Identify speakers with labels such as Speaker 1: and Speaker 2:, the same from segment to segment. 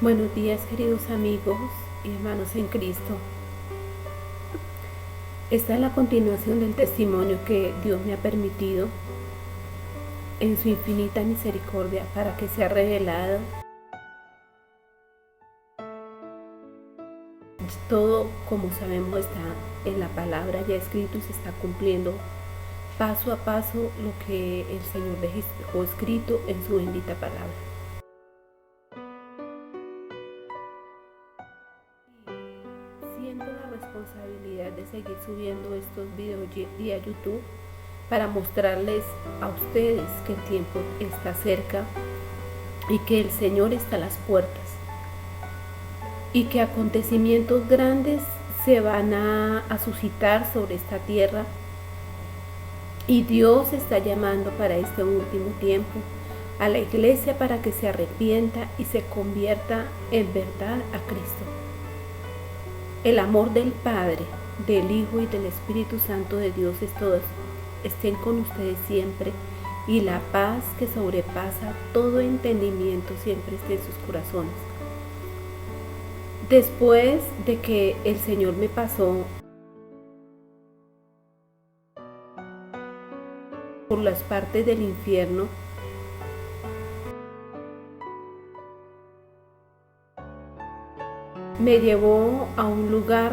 Speaker 1: Buenos días, queridos amigos y hermanos en Cristo. Esta es la continuación del testimonio que Dios me ha permitido en su infinita misericordia para que sea revelado. Todo, como sabemos, está en la palabra ya escrito y se está cumpliendo paso a paso lo que el Señor dejó escrito en su bendita palabra. Siento la responsabilidad de seguir subiendo estos videos vía YouTube para mostrarles a ustedes que el tiempo está cerca y que el Señor está a las puertas y que acontecimientos grandes se van a suscitar sobre esta tierra y Dios está llamando para este último tiempo a la iglesia para que se arrepienta y se convierta en verdad a Cristo. El amor del Padre, del Hijo y del Espíritu Santo de Dios estén con ustedes siempre, y la paz que sobrepasa todo entendimiento siempre esté en sus corazones. Después de que el Señor me pasó por las partes del infierno, me llevó a un lugar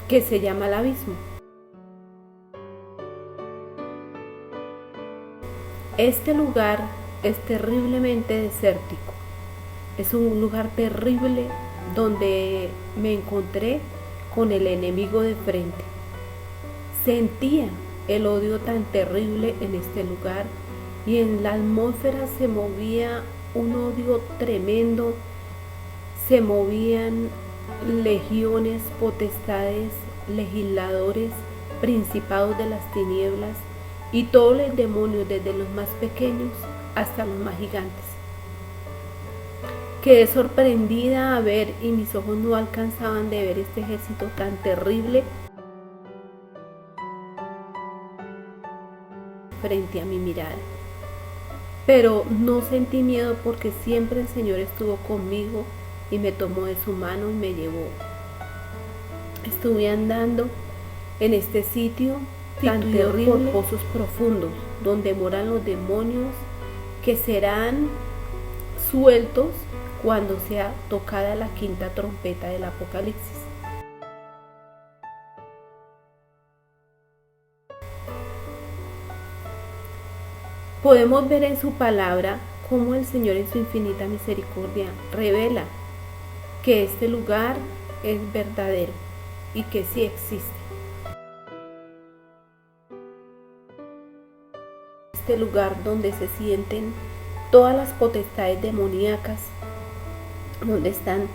Speaker 1: que se llama el abismo. Este lugar es terriblemente desértico. Es un lugar terrible donde me encontré con el enemigo de frente. Sentía el odio tan terrible en este lugar y en la atmósfera se movía un odio tremendo. Se movían legiones, potestades, legisladores, principados de las tinieblas y todos los demonios, desde los más pequeños hasta los más gigantes. Quedé sorprendida a ver, y mis ojos no alcanzaban de ver este ejército tan terrible frente a mi mirada. Pero no sentí miedo porque siempre el Señor estuvo conmigo y me tomó de su mano y me llevó. Estuve andando en este sitio tan terrible, por pozos profundos, donde moran los demonios que serán sueltos cuando sea tocada la quinta trompeta del Apocalipsis. Podemos ver en su palabra cómo el Señor en su infinita misericordia revela que este lugar es verdadero y que sí existe. Este lugar donde se sienten todas las potestades demoníacas, donde están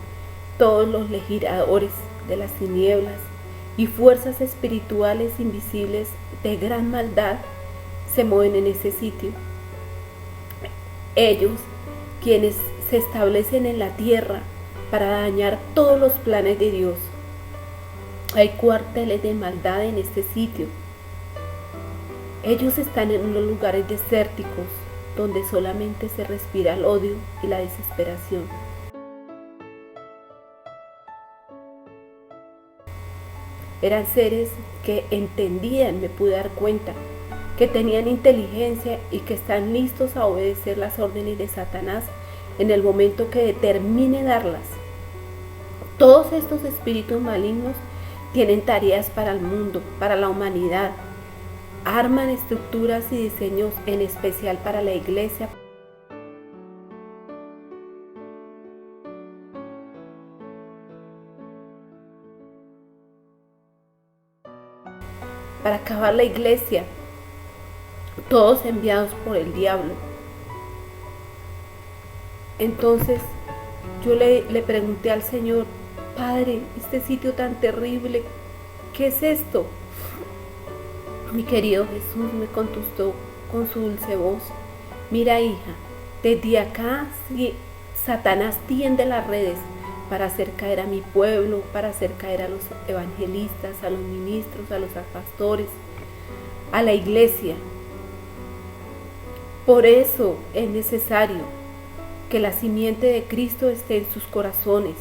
Speaker 1: todos los legisladores de las tinieblas y fuerzas espirituales invisibles de gran maldad, se mueven en ese sitio. Ellos, quienes se establecen en la tierra para dañar todos los planes de Dios. Hay cuarteles de maldad en este sitio. Ellos están en unos lugares desérticos donde solamente se respira el odio y la desesperación. Eran seres que entendían, me pude dar cuenta, que tenían inteligencia y que están listos a obedecer las órdenes de Satanás en el momento que determine darlas. Todos estos espíritus malignos tienen tareas para el mundo, para la humanidad. Arman estructuras y diseños en especial para la iglesia. Para acabar la iglesia, todos enviados por el diablo. Entonces yo le pregunté al Señor: Padre, este sitio tan terrible, ¿qué es esto? Mi querido Jesús me contestó con su dulce voz: mira, hija, desde acá Satanás tiende las redes para hacer caer a mi pueblo, para hacer caer a los evangelistas, a los ministros, a los pastores, a la iglesia. Por eso es necesario que la simiente de Cristo esté en sus corazones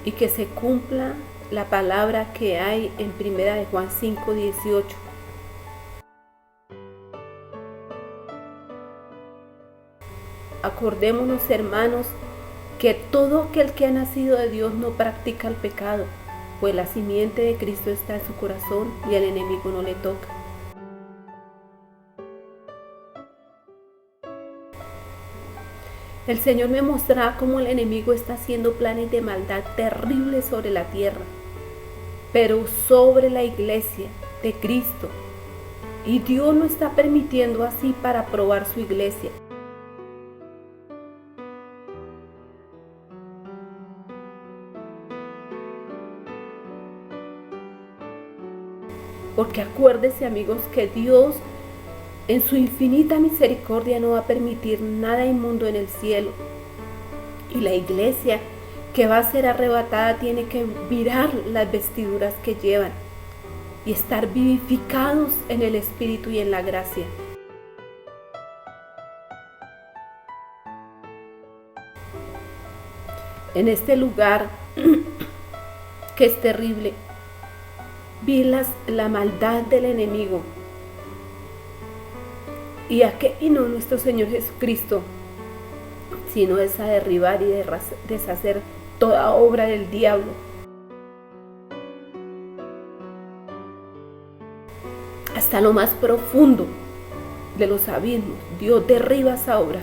Speaker 1: y que se cumpla la palabra que hay en 1 de Juan 5:18. Acordémonos, hermanos, que todo aquel que ha nacido de Dios no practica el pecado, pues la simiente de Cristo está en su corazón y el enemigo no le toca. El Señor me mostrará cómo el enemigo está haciendo planes de maldad terribles sobre la tierra, pero sobre la iglesia de Cristo. Y Dios lo está permitiendo así para probar su iglesia. Porque acuérdese, amigos, que Dios en su infinita misericordia no va a permitir nada inmundo en el cielo. Y la iglesia que va a ser arrebatada tiene que mirar las vestiduras que llevan y estar vivificados en el Espíritu y en la gracia. En este lugar que es terrible, vi la maldad del enemigo. ¿Y a qué vino nuestro Señor Jesucristo? Sino es a derribar y deshacer toda obra del diablo. Hasta lo más profundo de los abismos, Dios derriba esa obra.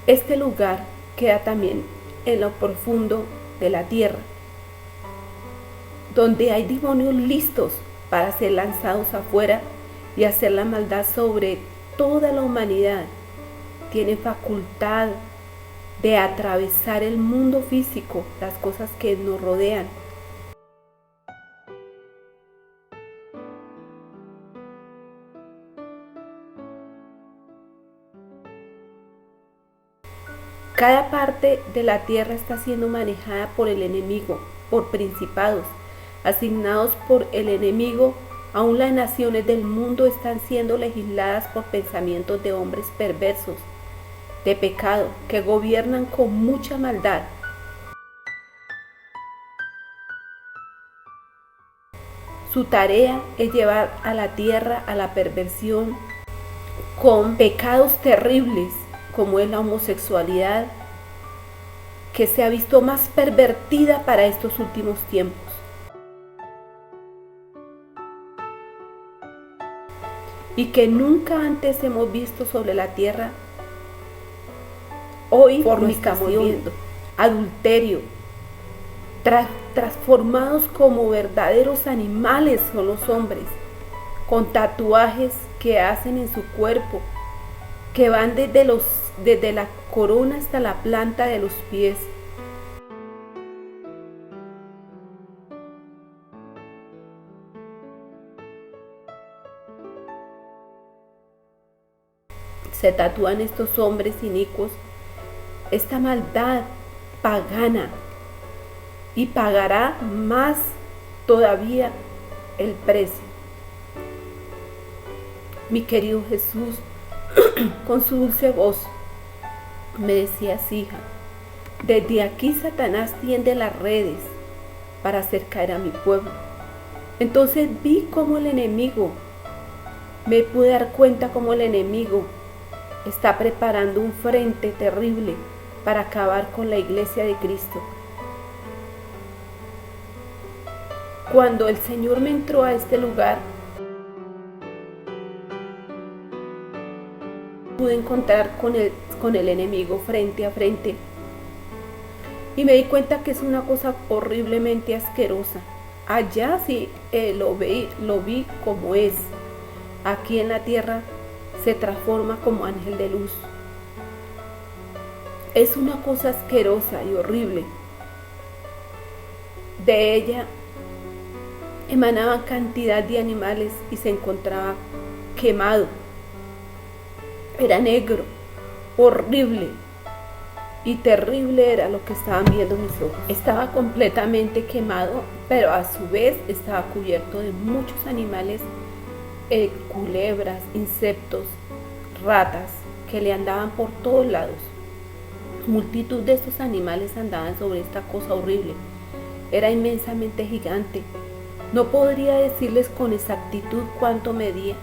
Speaker 1: Este lugar queda también en lo profundo de la tierra, donde hay demonios listos para ser lanzados afuera y hacer la maldad sobre toda la humanidad. Tiene facultad de atravesar el mundo físico, las cosas que nos rodean. Cada parte de la tierra está siendo manejada por el enemigo, por principados asignados por el enemigo. Aún las naciones del mundo están siendo legisladas por pensamientos de hombres perversos, de pecado, que gobiernan con mucha maldad. Su tarea es llevar a la tierra a la perversión con pecados terribles, como es la homosexualidad, que se ha visto más pervertida para estos últimos tiempos. Y que nunca antes hemos visto sobre la tierra. Hoy fornicación, adulterio, transformados como verdaderos animales son los hombres, con tatuajes que hacen en su cuerpo, que van desde la corona hasta la planta de los pies. Se tatúan estos hombres inicuos esta maldad pagana, y pagará más todavía el precio. Mi querido Jesús, con su dulce voz, me decía: hija, desde aquí Satanás tiende las redes para hacer caer a mi pueblo. Entonces vi cómo el enemigo, me pude dar cuenta cómo el enemigo está preparando un frente terrible para acabar con la iglesia de Cristo. Cuando el Señor me entró a este lugar, pude encontrar con el enemigo frente a frente, y me di cuenta que es una cosa horriblemente asquerosa. Allá sí lo vi como es. Aquí en la tierra se transforma como ángel de luz. Es una cosa asquerosa y horrible. De ella emanaban cantidad de animales y se encontraba quemado. Era negro, horrible, y terrible era lo que estaban viendo mis ojos. Estaba completamente quemado, pero a su vez estaba cubierto de muchos animales, culebras, insectos, ratas, que le andaban por todos lados. Multitud de estos animales andaban sobre esta cosa horrible. Era inmensamente gigante. No podría decirles con exactitud cuánto medía.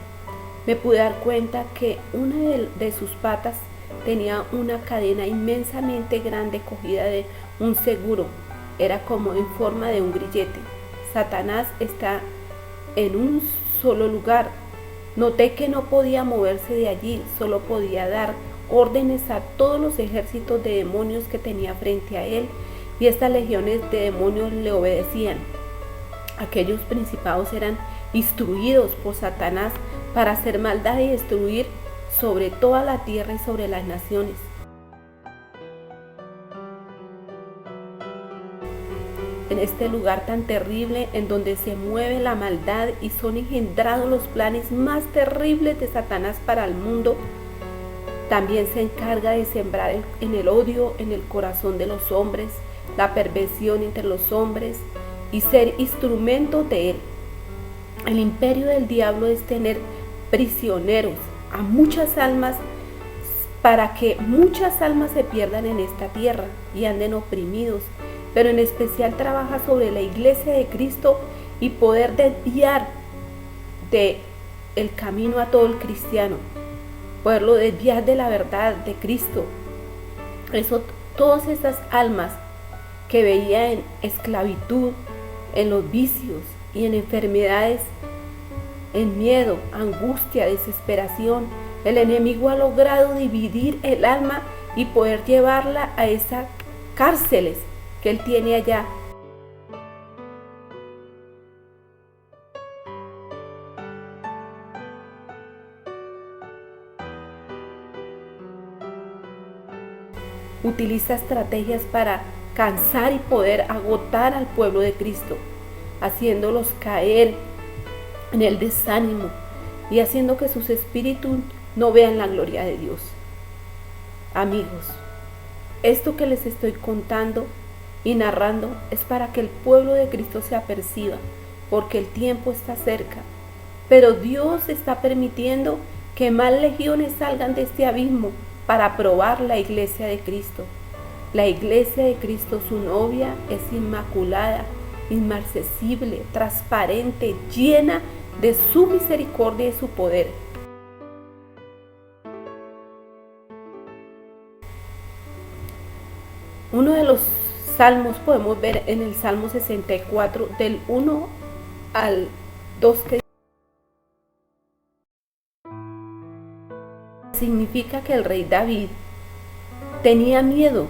Speaker 1: Me pude dar cuenta que una de sus patas tenía una cadena inmensamente grande cogida de un seguro. Era como en forma de un grillete. Satanás está en un solo lugar. Noté que no podía moverse de allí, solo podía dar órdenes a todos los ejércitos de demonios que tenía frente a él, y estas legiones de demonios le obedecían. Aquellos principados eran instruidos por Satanás para hacer maldad y destruir sobre toda la tierra y sobre las naciones. En este lugar tan terrible en donde se mueve la maldad y son engendrados los planes más terribles de Satanás para el mundo, también se encarga de sembrar en el odio en el corazón de los hombres, la perversión entre los hombres y ser instrumento de él. El imperio del diablo es tener prisioneros a muchas almas para que muchas almas se pierdan en esta tierra y anden oprimidos, pero en especial trabaja sobre la iglesia de Cristo y poder desviar de el camino a todo el cristiano, poderlo desviar de la verdad de Cristo. Todas esas almas que veía en esclavitud, en los vicios y en enfermedades, en miedo, angustia, desesperación, el enemigo ha logrado dividir el alma y poder llevarla a esas cárceles que él tiene allá. Utiliza estrategias para cansar y poder agotar al pueblo de Cristo, haciéndolos caer en el desánimo y haciendo que sus espíritus no vean la gloria de Dios. Amigos, esto que les estoy contando y narrando es para que el pueblo de Cristo se aperciba, porque el tiempo está cerca. Pero Dios está permitiendo que más legiones salgan de este abismo para probar la iglesia de Cristo. La iglesia de Cristo, su novia, es inmaculada, inmarcesible, transparente, llena de su misericordia y su poder. Uno de los salmos podemos ver en el Salmo 64, del 1 al 2, que significa que el rey David tenía miedo.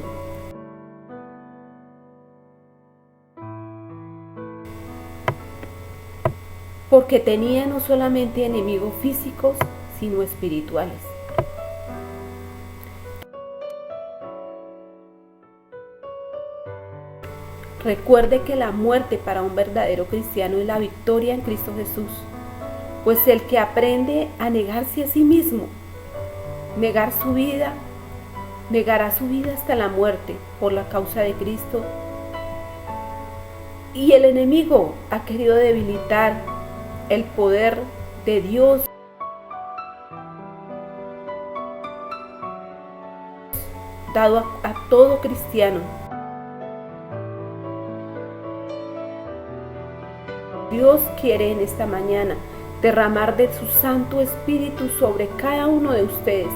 Speaker 1: Porque tenía no solamente enemigos físicos, sino espirituales. Recuerde que la muerte para un verdadero cristiano es la victoria en Cristo Jesús, pues el que aprende a negarse a sí mismo, negar su vida, negará su vida hasta la muerte por la causa de Cristo. Y el enemigo ha querido debilitar el poder de Dios dado a todo cristiano. Dios quiere en esta mañana derramar de su Santo Espíritu sobre cada uno de ustedes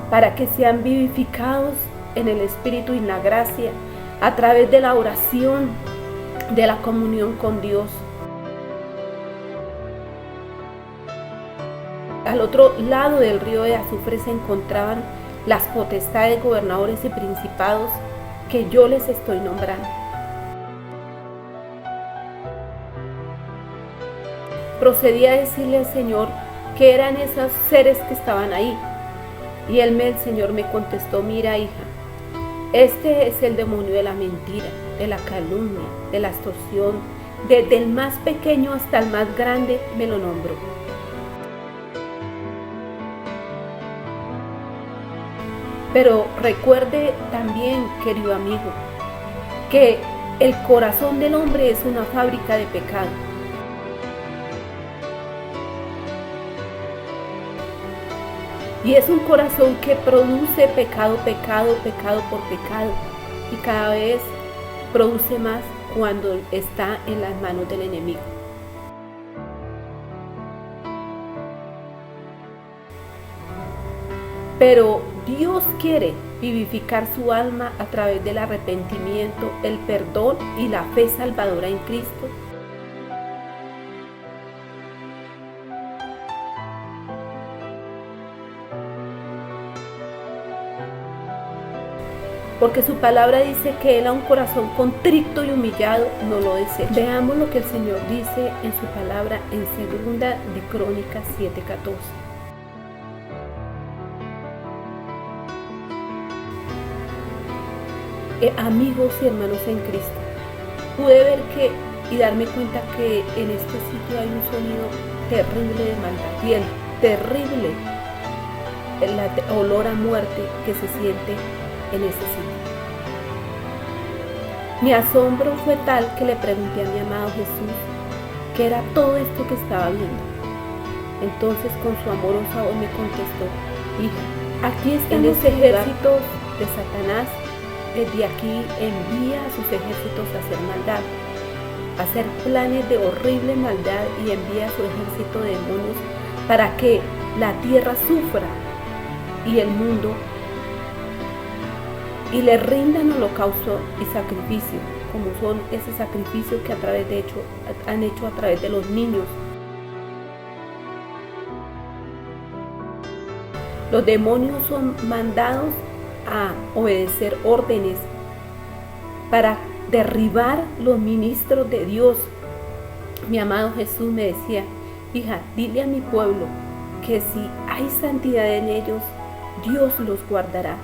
Speaker 1: para que sean vivificados en el Espíritu y en la gracia a través de la oración, de la comunión con Dios. Al otro lado del río de azufre se encontraban las potestades, gobernadores y principados que yo les estoy nombrando. Procedí a decirle al Señor que eran esos seres que estaban ahí. Y el Señor me contestó: mira, hija, este es el demonio de la mentira, de la calumnia, de la extorsión. Desde el más pequeño hasta el más grande me lo nombró. Pero recuerde también, querido amigo, que el corazón del hombre es una fábrica de pecado. Y es un corazón que produce pecado, pecado, pecado por pecado. Y cada vez produce más cuando está en las manos del enemigo. Pero Dios quiere vivificar su alma a través del arrepentimiento, el perdón y la fe salvadora en Cristo. Porque su palabra dice que Él a un corazón contrito y humillado no lo desecha. Veamos lo que el Señor dice en su palabra en 2 de Crónicas 7:14. Amigos y hermanos en Cristo, pude ver y darme cuenta que en este sitio hay un sonido terrible de maldad y el terrible olor a muerte que se siente en ese sitio. Mi asombro fue tal que le pregunté a mi amado Jesús qué era todo esto que estaba viendo. Entonces con su amorosa voz me contestó: hija, aquí están los ejércitos de Satanás. Desde aquí envía a sus ejércitos a hacer maldad, a hacer planes de horrible maldad, y envía a su ejército de demonios para que la tierra sufra y el mundo, y le rindan holocausto y sacrificio, como son ese sacrificio que han hecho a través de los niños. Los demonios son mandados a obedecer órdenes para derribar los ministros de Dios. Mi amado Jesús me decía: hija, dile a mi pueblo que si hay santidad en ellos, Dios los guardará.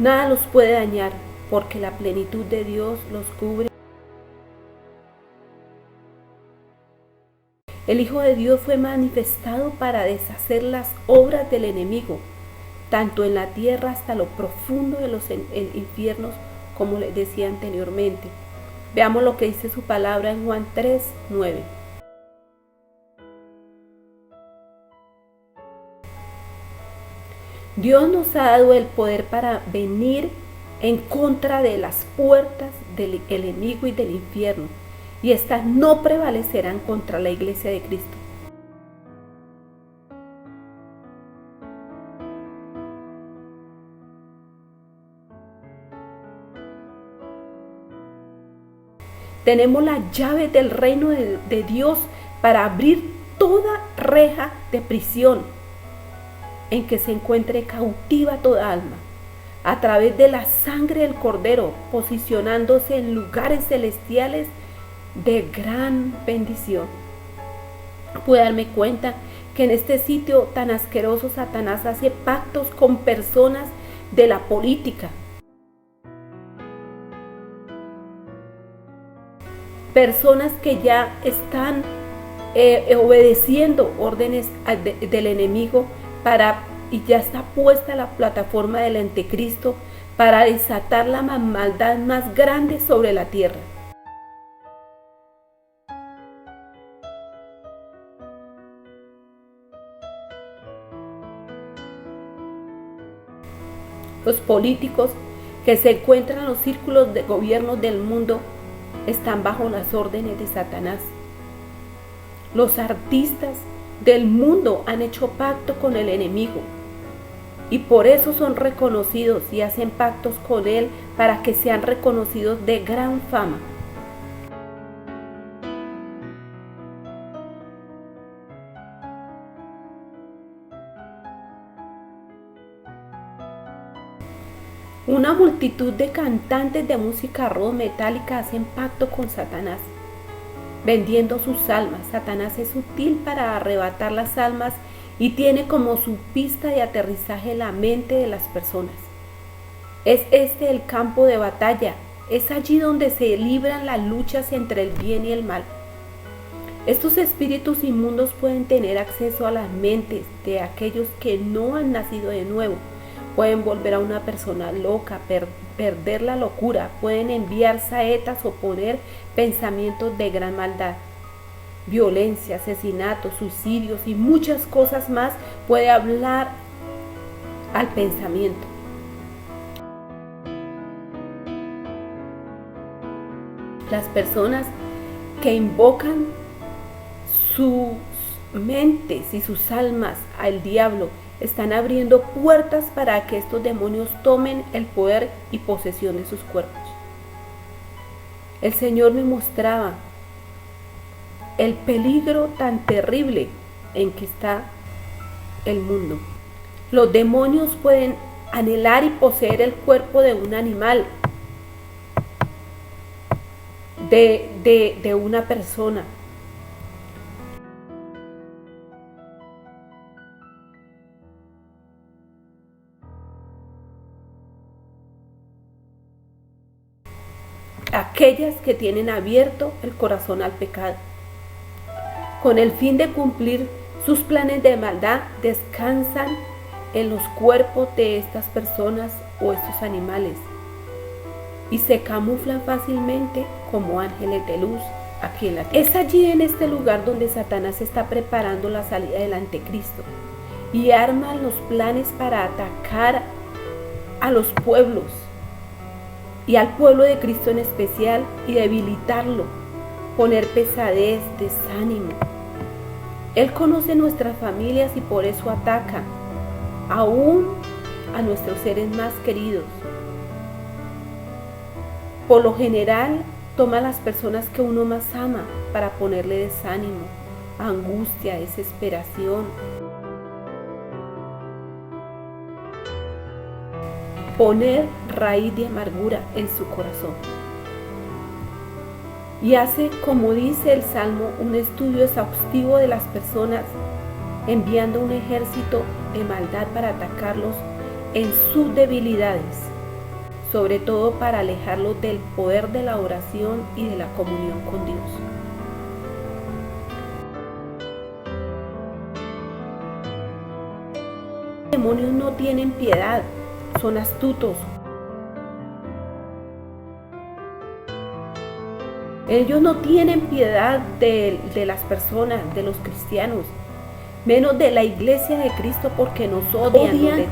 Speaker 1: Nada los puede dañar, porque la plenitud de Dios los cubre. El Hijo de Dios fue manifestado para deshacer las obras del enemigo, tanto en la tierra hasta lo profundo de los infiernos, como les decía anteriormente. Veamos lo que dice su palabra en Juan 3:9. Dios nos ha dado el poder para venir en contra de las puertas del enemigo y del infierno, y éstas no prevalecerán contra la iglesia de Cristo. Tenemos la llave del reino de Dios para abrir toda reja de prisión en que se encuentre cautiva toda alma, a través de la sangre del Cordero, posicionándose en lugares celestiales de gran bendición. Pude darme cuenta que en este sitio tan asqueroso Satanás hace pactos con personas de la política, personas que ya están obedeciendo órdenes del enemigo y ya está puesta la plataforma del anticristo para desatar la maldad más grande sobre la tierra. Los políticos que se encuentran en los círculos de gobierno del mundo están bajo las órdenes de Satanás. Los artistas del mundo han hecho pacto con el enemigo y por eso son reconocidos y hacen pactos con él para que sean reconocidos de gran fama. Una multitud de cantantes de música rock metálica hacen pacto con Satanás, vendiendo sus almas. Satanás es sutil para arrebatar las almas y tiene como su pista de aterrizaje la mente de las personas. Es este el campo de batalla, es allí donde se libran las luchas entre el bien y el mal. Estos espíritus inmundos pueden tener acceso a las mentes de aquellos que no han nacido de nuevo, pueden volver a una persona loca, perder la locura, pueden enviar saetas o poner pensamientos de gran maldad. Violencia, asesinatos, suicidios y muchas cosas más puede hablar al pensamiento. Las personas que invocan sus mentes y sus almas al diablo están abriendo puertas para que estos demonios tomen el poder y posesión de sus cuerpos. El Señor me mostraba el peligro tan terrible en que está el mundo. Los demonios pueden anhelar y poseer el cuerpo de un animal, de una persona. Aquellas que tienen abierto el corazón al pecado. Con el fin de cumplir sus planes de maldad, descansan en los cuerpos de estas personas o estos animales y se camuflan fácilmente como ángeles de luz aquí en la tierra. Es allí, en este lugar, donde Satanás está preparando la salida del anticristo y arma los planes para atacar a los pueblos y al pueblo de Cristo en especial, y debilitarlo, poner pesadez, desánimo. Él conoce nuestras familias y por eso ataca aún a nuestros seres más queridos. Por lo general, toma a las personas que uno más ama para ponerle desánimo, angustia, desesperación. Poner raíz de amargura en su corazón. Y hace, como dice el Salmo, un estudio exhaustivo de las personas, enviando un ejército de maldad para atacarlos en sus debilidades, sobre todo para alejarlos del poder de la oración y de la comunión con Dios. Los demonios no tienen piedad, son astutos. Ellos no tienen piedad de las personas, de los cristianos, menos de la iglesia de Cristo, porque nos odian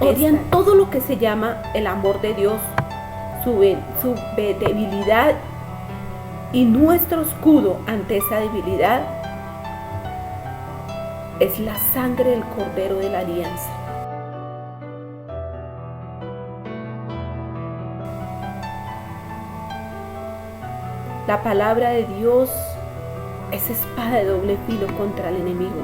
Speaker 1: todo lo que se llama el amor de Dios, su debilidad, y nuestro escudo ante esa debilidad es la sangre del Cordero de la Alianza. La palabra de Dios es espada de doble filo contra el enemigo.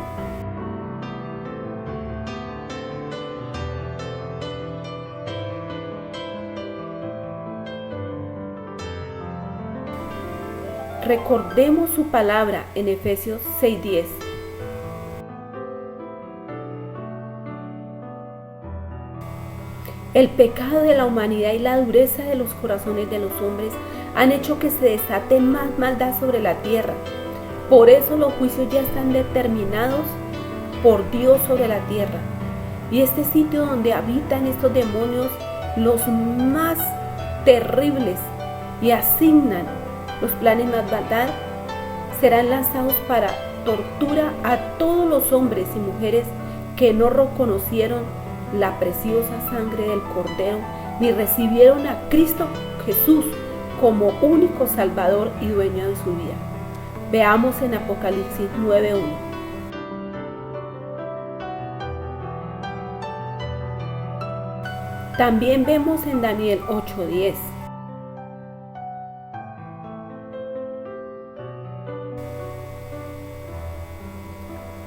Speaker 1: Recordemos su palabra en Efesios 6:10. El pecado de la humanidad y la dureza de los corazones de los hombres han hecho que se desate más maldad sobre la tierra. Por eso los juicios ya están determinados por Dios sobre la tierra. Y este sitio donde habitan estos demonios, los más terribles, y asignan los planes más maldad, serán lanzados para tortura a todos los hombres y mujeres que no reconocieron la preciosa sangre del Cordero, ni recibieron a Cristo Jesús como único Salvador y dueño de su vida. Veamos en Apocalipsis 9:1. También vemos en Daniel 8:10.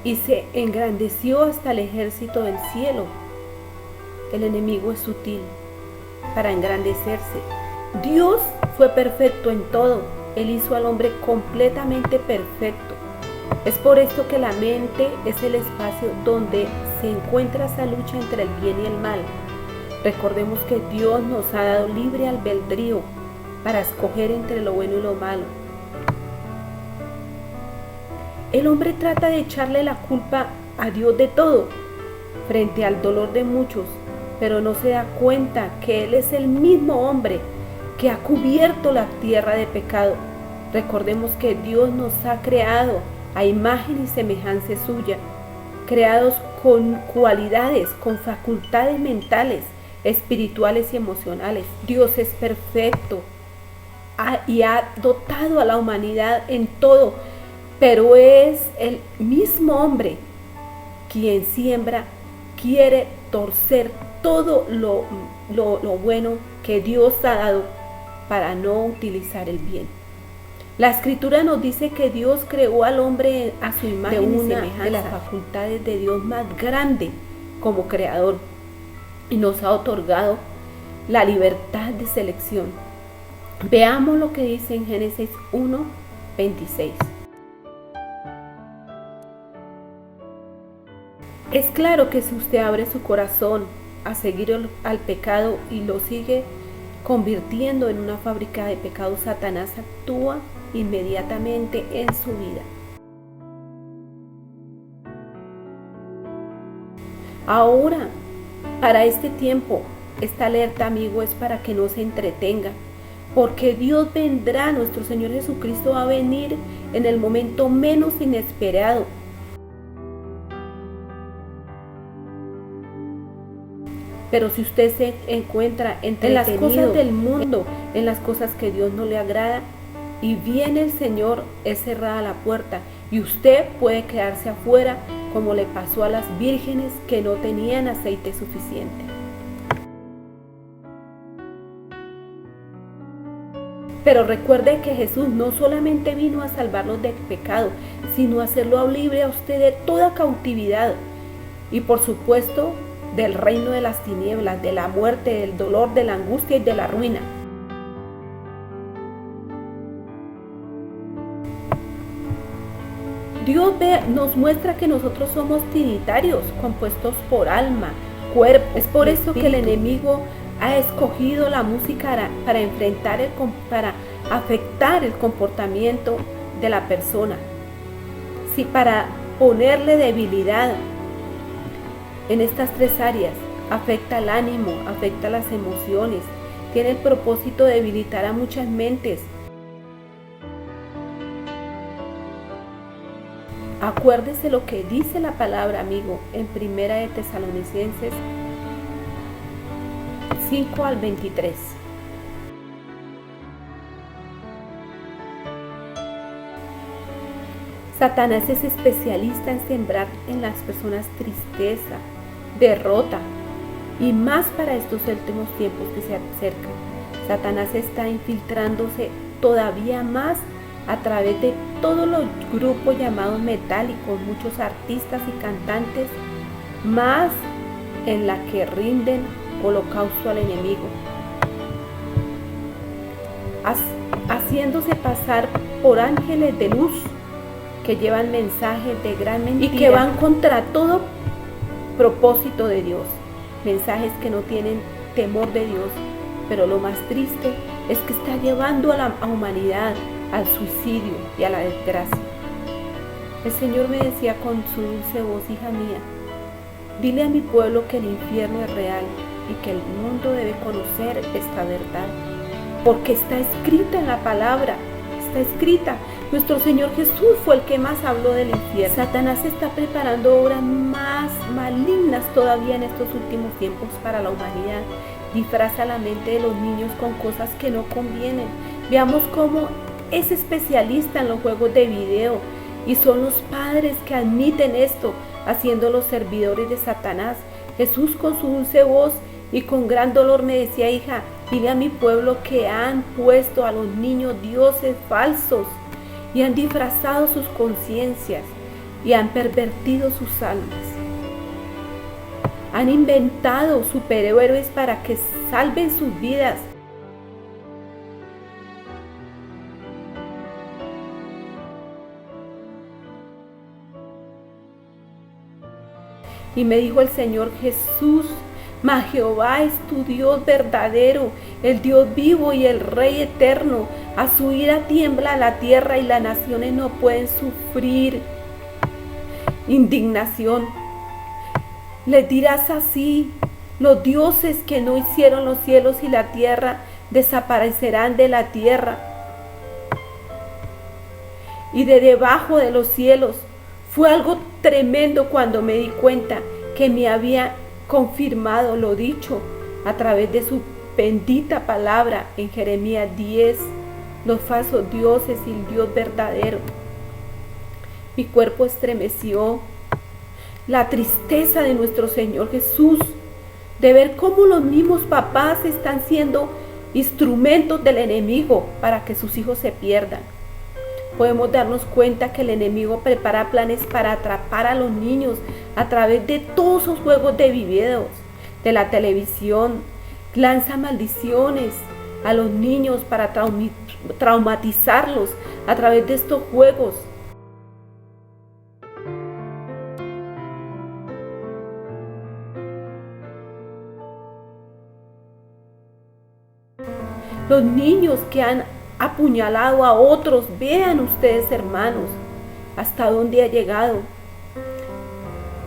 Speaker 1: Y se engrandeció hasta el ejército del cielo. El enemigo es sutil para engrandecerse. Dios fue perfecto en todo. Él hizo al hombre completamente perfecto. Es por esto que la mente es el espacio donde se encuentra esa lucha entre el bien y el mal. Recordemos que Dios nos ha dado libre albedrío para escoger entre lo bueno y lo malo. El hombre trata de echarle la culpa a Dios de todo, frente al dolor de muchos, pero no se da cuenta que Él es el mismo hombre que ha cubierto la tierra de pecado. Recordemos que Dios nos ha creado a imagen y semejanza suya, creados con cualidades, con facultades mentales, espirituales y emocionales. Dios es perfecto y ha dotado a la humanidad en todo, pero es el mismo hombre quien siembra, quiere torcer todo lo bueno que Dios ha dado para no utilizar el bien. La escritura nos dice que Dios creó al hombre a su imagen y semejanza, de las facultades de Dios más grande como creador, y nos ha otorgado la libertad de selección. Veamos lo que dice en Génesis 1:26. Es claro que si usted abre su corazón a seguir al pecado y lo sigue convirtiendo en una fábrica de pecado, Satanás actúa inmediatamente en su vida. Ahora, para este tiempo, esta alerta, amigo, es para que no se entretenga, porque Dios vendrá, nuestro Señor Jesucristo va a venir en el momento menos inesperado. Pero si usted se encuentra en las cosas del mundo, en las cosas que Dios no le agrada, y viene el Señor, es cerrada la puerta y usted puede quedarse afuera, como le pasó a las vírgenes que no tenían aceite suficiente. Pero recuerde que Jesús no solamente vino a salvarlos del pecado, sino a hacerlo libre a usted de toda cautividad y, por supuesto, del reino de las tinieblas, de la muerte, del dolor, de la angustia y de la ruina. Dios nos muestra que nosotros somos trinitarios, compuestos por alma, cuerpo. Es por eso que el enemigo ha escogido la música para afectar el comportamiento de la persona. Sí, para ponerle debilidad en estas tres áreas. Afecta el ánimo, afecta las emociones, tiene el propósito de debilitar a muchas mentes. Acuérdese lo que dice la palabra, amigo, en 1 de Tesalonicenses 5:23. Satanás es especialista en sembrar en las personas tristeza, derrota, y más para estos últimos tiempos que se acercan. Satanás está infiltrándose todavía más a través de todos los grupos llamados metálicos, muchos artistas y cantantes, más en la que rinden holocausto al enemigo, haciéndose pasar por ángeles de luz que llevan mensajes de gran mentira y que van contra todo propósito de Dios, mensajes que no tienen temor de Dios. Pero lo más triste es que está llevando a la humanidad al suicidio y a la desgracia. El Señor me decía con su dulce voz: hija mía, dile a mi pueblo que el infierno es real y que el mundo debe conocer esta verdad, porque está escrita en la palabra, está escrita. Nuestro Señor Jesús fue el que más habló del infierno. Satanás está preparando obras más malignas todavía en estos últimos tiempos para la humanidad. Disfraza la mente de los niños con cosas que no convienen. Veamos cómo es especialista en los juegos de video y son los padres que admiten esto, haciéndolos servidores de Satanás. Jesús, con su dulce voz y con gran dolor, me decía: hija, dile a mi pueblo que han puesto a los niños dioses falsos y han disfrazado sus conciencias y han pervertido sus almas. Han inventado superhéroes para que salven sus vidas. Y me dijo el Señor Jesús: mas Jehová es tu Dios verdadero, el Dios vivo y el Rey eterno. A su ira tiembla la tierra y las naciones no pueden sufrir indignación. Les dirás así: Los dioses que no hicieron los cielos y la tierra desaparecerán de la tierra y de debajo de los cielos. Fue algo tremendo cuando me di cuenta que me había confirmado lo dicho a través de su bendita palabra en Jeremías 10, los falsos dioses y el Dios verdadero. Mi cuerpo estremeció. La tristeza de nuestro Señor Jesús, de ver cómo los mismos papás están siendo instrumentos del enemigo para que sus hijos se pierdan. Podemos darnos cuenta que el enemigo prepara planes para atrapar a los niños a través de todos esos juegos de videos, de la televisión. Lanza maldiciones a los niños para traumatizarlos a través de estos juegos. Los niños que han apuñalado a otros, vean ustedes, hermanos, hasta dónde ha llegado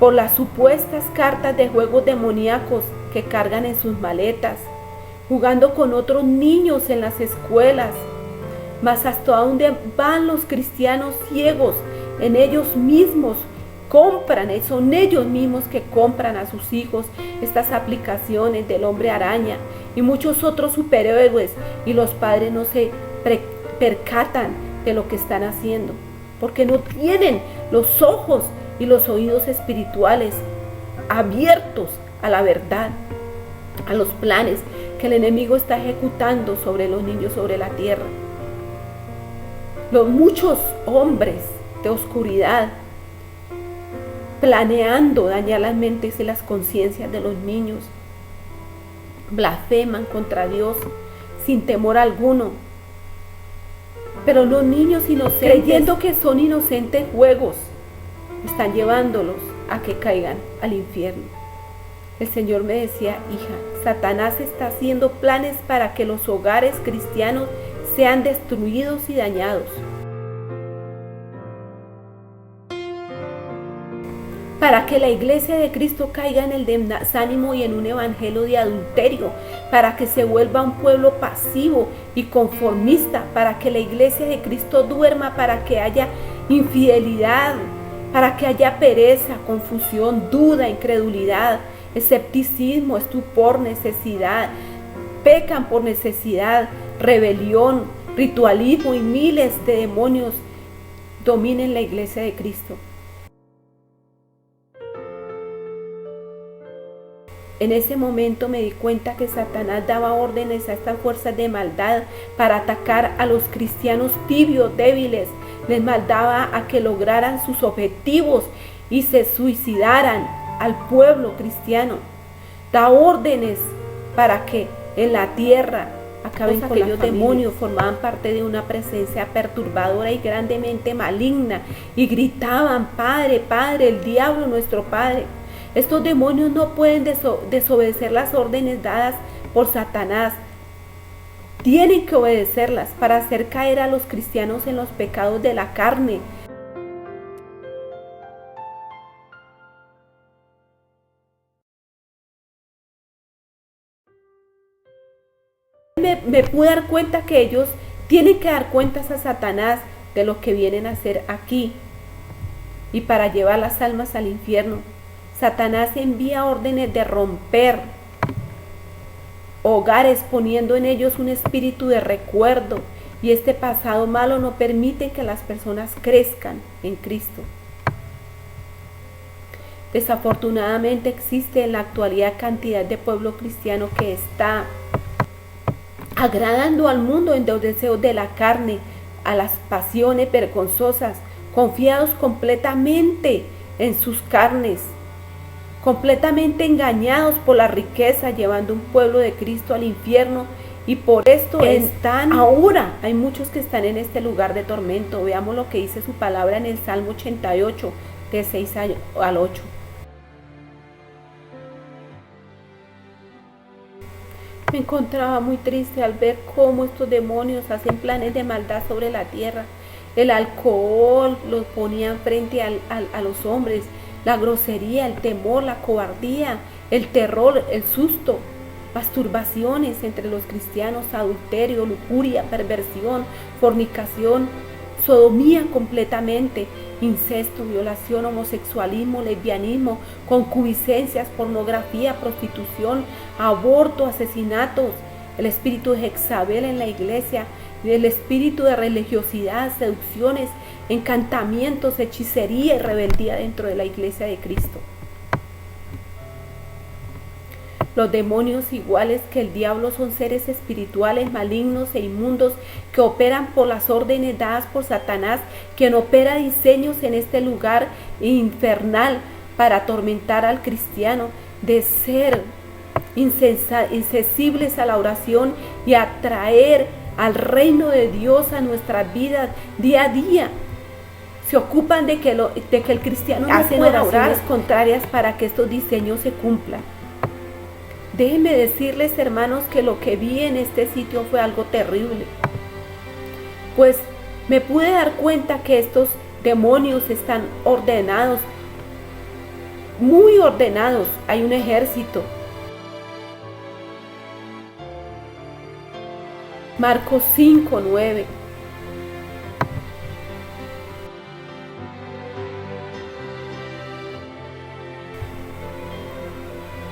Speaker 1: por las supuestas cartas de juegos demoníacos que cargan en sus maletas, jugando con otros niños en las escuelas. Mas hasta dónde van los cristianos ciegos en ellos mismos. Son ellos mismos que compran a sus hijos estas aplicaciones del hombre araña y muchos otros superhéroes, y los padres no se percatan de lo que están haciendo porque no tienen los ojos y los oídos espirituales abiertos a la verdad, a los planes que el enemigo está ejecutando sobre los niños, sobre la tierra. Los muchos hombres de oscuridad planeando dañar las mentes y las conciencias de los niños, blasfeman contra Dios sin temor alguno. Pero los niños inocentes, creyendo que son inocentes juegos, están llevándolos a que caigan al infierno. El Señor me decía: hija, Satanás está haciendo planes para que los hogares cristianos sean destruidos y dañados. Para que la iglesia de Cristo caiga en el desánimo y en un evangelio de adulterio, para que se vuelva un pueblo pasivo y conformista, para que la iglesia de Cristo duerma, para que haya infidelidad, para que haya pereza, confusión, duda, incredulidad, escepticismo, estupor, necesidad, pecan por necesidad, rebelión, ritualismo y miles de demonios dominen la iglesia de Cristo. En ese momento me di cuenta que Satanás daba órdenes a estas fuerzas de maldad para atacar a los cristianos tibios, débiles. Les mandaba a que lograran sus objetivos y se suicidaran al pueblo cristiano. Da órdenes para que en la tierra acaben con aquellos demonios. Formaban parte de una presencia perturbadora y grandemente maligna y gritaban: Padre, Padre, el diablo nuestro Padre. Estos demonios no pueden desobedecer las órdenes dadas por Satanás. Tienen que obedecerlas para hacer caer a los cristianos en los pecados de la carne. Me pude dar cuenta que ellos tienen que dar cuentas a Satanás de lo que vienen a hacer aquí y para llevar las almas al infierno. Satanás envía órdenes de romper hogares, poniendo en ellos un espíritu de recuerdo, y este pasado malo no permite que las personas crezcan en Cristo. Desafortunadamente existe en la actualidad cantidad de pueblo cristiano que está agradando al mundo en los deseos de la carne, a las pasiones vergonzosas, confiados completamente en sus carnes, completamente engañados por la riqueza, llevando un pueblo de Cristo al infierno, y por esto ahora hay muchos que están en este lugar de tormento. Veamos lo que dice su palabra en el Salmo 88, de 6 al 8. Me encontraba muy triste al ver cómo estos demonios hacen planes de maldad sobre la tierra. El alcohol los ponían frente a los hombres, la grosería, el temor, la cobardía, el terror, el susto, masturbaciones entre los cristianos, adulterio, lujuria, perversión, fornicación, sodomía completamente, incesto, violación, homosexualismo, lesbianismo, concupiscencias, pornografía, prostitución, aborto, asesinatos, el espíritu de Jezabel en la iglesia, el espíritu de religiosidad, seducciones, encantamientos, hechicería y rebeldía dentro de la iglesia de Cristo. Los demonios, iguales que el diablo, son seres espirituales malignos e inmundos que operan por las órdenes dadas por Satanás, quien opera diseños en este lugar infernal para atormentar al cristiano, de ser insensibles a la oración y atraer al reino de Dios a nuestras vidas día a día. Se ocupan de que el cristiano no pueda orar contrarias para que estos diseños se cumplan. Déjenme decirles, hermanos, que lo que vi en este sitio fue algo terrible. Pues me pude dar cuenta que estos demonios están ordenados, muy ordenados. Hay un ejército. Marcos 5:9.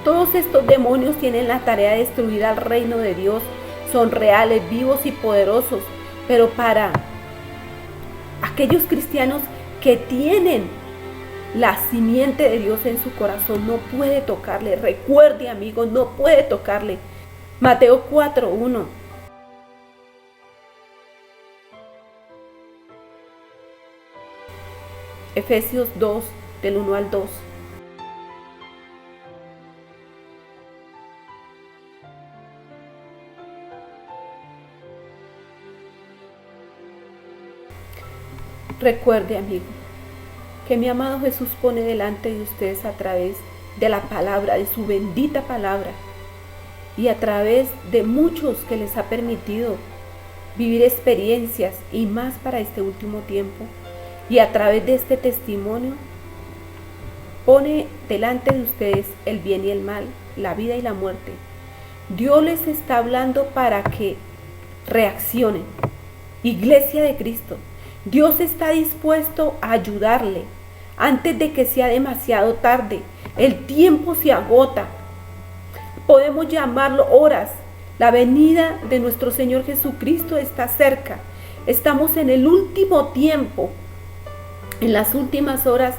Speaker 1: Todos estos demonios tienen la tarea de destruir al reino de Dios. Son reales, vivos y poderosos. Pero para aquellos cristianos que tienen la simiente de Dios en su corazón, no puede tocarle. Recuerde, amigos, no puede tocarle. Mateo 4:1. Efesios 2, del 1 al 2. Recuerde, amigo, que mi amado Jesús pone delante de ustedes a través de la palabra, de su bendita palabra, y a través de muchos que les ha permitido vivir experiencias y más para este último tiempo, y a través de este testimonio pone delante de ustedes el bien y el mal, la vida y la muerte. Dios les está hablando para que reaccionen. Iglesia de Cristo, Dios está dispuesto a ayudarle antes de que sea demasiado tarde. El tiempo se agota. Podemos llamarlo horas. La venida de nuestro Señor Jesucristo está cerca. Estamos en el último tiempo, en las últimas horas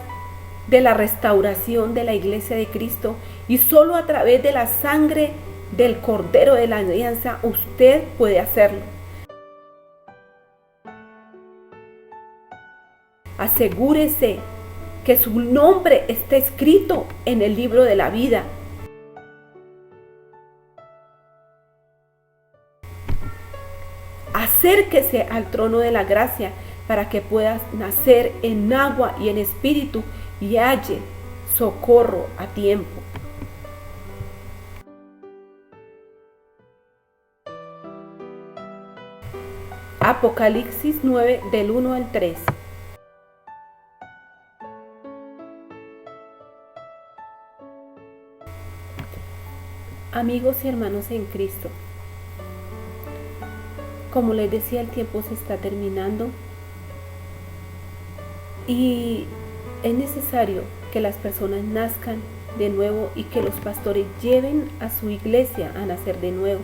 Speaker 1: de la restauración de la iglesia de Cristo, y solo a través de la sangre del Cordero de la Alianza usted puede hacerlo. Asegúrese que su nombre esté escrito en el libro de la vida. Acérquese al trono de la gracia para que puedas nacer en agua y en espíritu y halle socorro a tiempo. Apocalipsis 9, del 1 al 3. Amigos y hermanos en Cristo, como les decía, el tiempo se está terminando y es necesario que las personas nazcan de nuevo y que los pastores lleven a su iglesia a nacer de nuevo.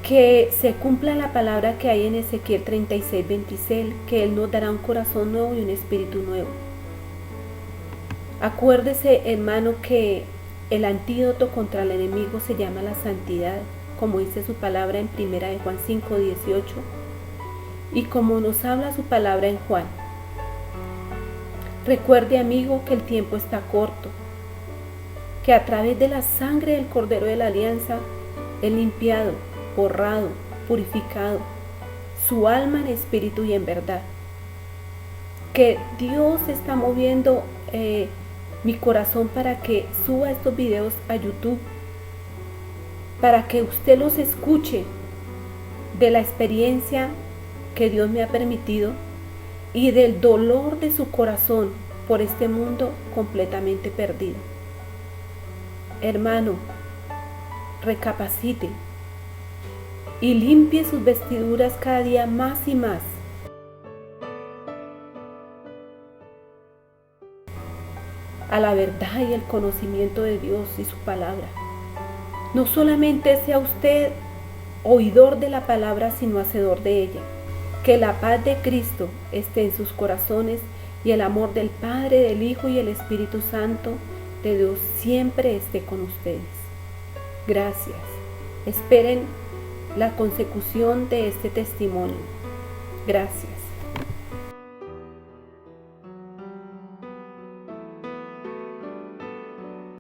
Speaker 1: Que se cumpla la palabra que hay en Ezequiel 36:26, que Él nos dará un corazón nuevo y un espíritu nuevo. Acuérdese, hermano, que el antídoto contra el enemigo se llama la santidad, como dice su palabra en 1 de Juan 5:18 y como nos habla su palabra en Juan. Recuerde, amigo, que el tiempo está corto, que a través de la sangre del Cordero de la Alianza es limpiado, borrado, purificado su alma en espíritu y en verdad. Que Dios está moviendo mi corazón para que suba estos videos a YouTube, para que usted los escuche de la experiencia que Dios me ha permitido y del dolor de su corazón por este mundo completamente perdido. Hermano, recapacite y limpie sus vestiduras cada día más y más. A la verdad y el conocimiento de Dios y su palabra. No solamente sea usted oidor de la palabra, sino hacedor de ella. Que la paz de Cristo esté en sus corazones y el amor del Padre, del Hijo y el Espíritu Santo de Dios siempre esté con ustedes. Gracias. Esperen la consecución de este testimonio. Gracias.